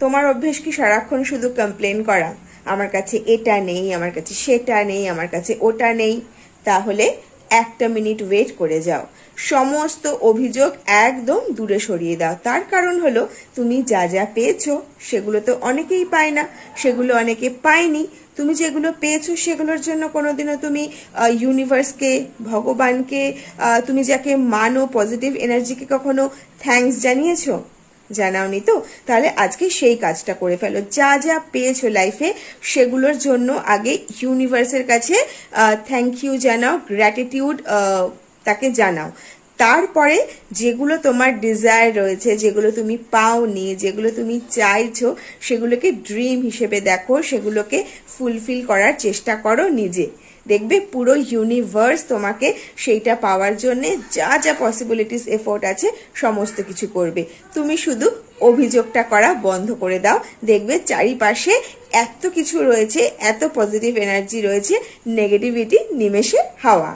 তোমার অভ্যেস কি সারাক্ষণ শুধু কমপ্লেন করা, আমার কাছে এটা নেই, আমার কাছে সেটা নেই, আমার কাছে ওটা নেই? তাহলে একটা মিনিট ওয়েট করে যাও, সমস্ত অভিযোগ একদম দূরে সরিয়ে দাও। তার কারণ হলো তুমি যা যা পেয়েছো সেগুলো তো অনেকেই পায় না, সেগুলো অনেকে পায়নি। তুমি যেগুলো পেয়েছো সেগুলোর জন্য কোনোদিনও তুমি ইউনিভার্সকে, ভগবানকে, তুমি যাকে মানো, পজিটিভ এনার্জিকে কখনো থ্যাঙ্কস জানিয়েছো? জানাওনি তো? তাহলে আজকে সেই কাজটা করে ফেলো। যা যা পেয়েছো লাইফে সেগুলোর জন্য আগে ইউনিভার্সের কাছে থ্যাংক ইউ জানাও, গ্র্যাটিটিউড তাকে জানাও। তারপরে যেগুলো তোমার ডিজায়ার রয়েছে, যেগুলো তুমি পাওনি, যেগুলো তুমি চাইছো, সেগুলোকে ড্রিম হিসেবে দেখো, সেগুলোকে ফুলফিল করার চেষ্টা করো নিজে। দেখবে পুরো ইউনিভার্স তোমাকে সেইটা পাওয়ার জন্যে যা যা পসিবিলিটিস, এফোর্ট আছে সমস্ত কিছু করবে। তুমি শুধু অভিযোগটা করা বন্ধ করে দাও, দেখবে চারিপাশে এত কিছু রয়েছে, এত পজিটিভ এনার্জি রয়েছে, নেগেটিভিটি নিমেষে হাওয়া।